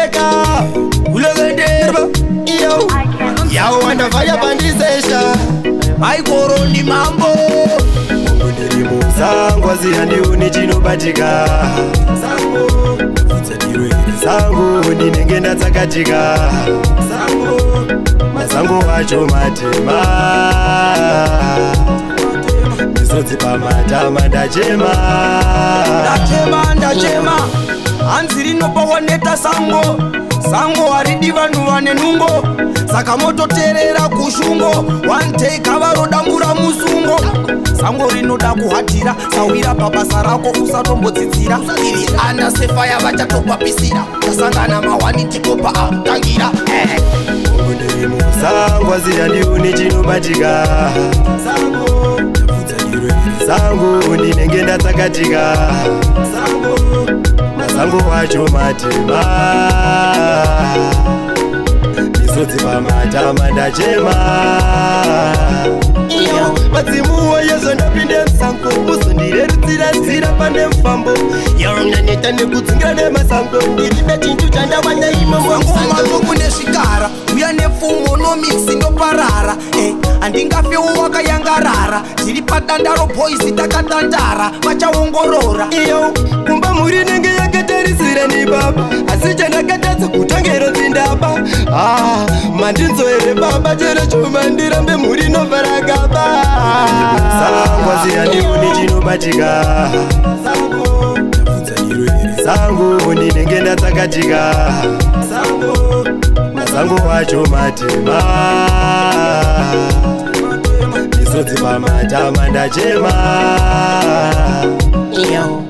Eka ulegenderba iyo yawanda fanya pandisesha maikoro ndi mambo ndiri muzango zihandi uni chinobatika sango futsadiwe sango ndinenge ndatsakatika sango mazango wacho matema misodzi pamatama ndachema hanzi rinopawaneta sango haridi vanhu vane nungo saka mototerera kushungo one take avarodambura musungo sango rinoda kuhatira sawira pabasa rako usatombotsitsira iri ana sefaya vachatopapisira tasangana mawani tikopa atangira ndiri musango zihandiuni chinobatika sango ndinenge ndatsakatika sango wacho matema misodzi pamatama ndachema madzimuwo yezo ndapinde musango uzondirerutsira pane mufambo yaunganeta nekudzingira nemasango ndirine chintu chandawana imomosango nezvikara uya nepfumo nomixi ndoparara handingafewo wakayangarara zviri padandaro boisi takatandara vachaongorora iyo kumba muri nenge yakatarisira ni baba asi chandakatadza kutongero dzindaba mandinzoere baba chero choma ndirambe muri novaragaba sango zihandiuni chinobatika sango ndinenge ndatsakatika mazango wacho matema misodzi pamatama ndachema iyo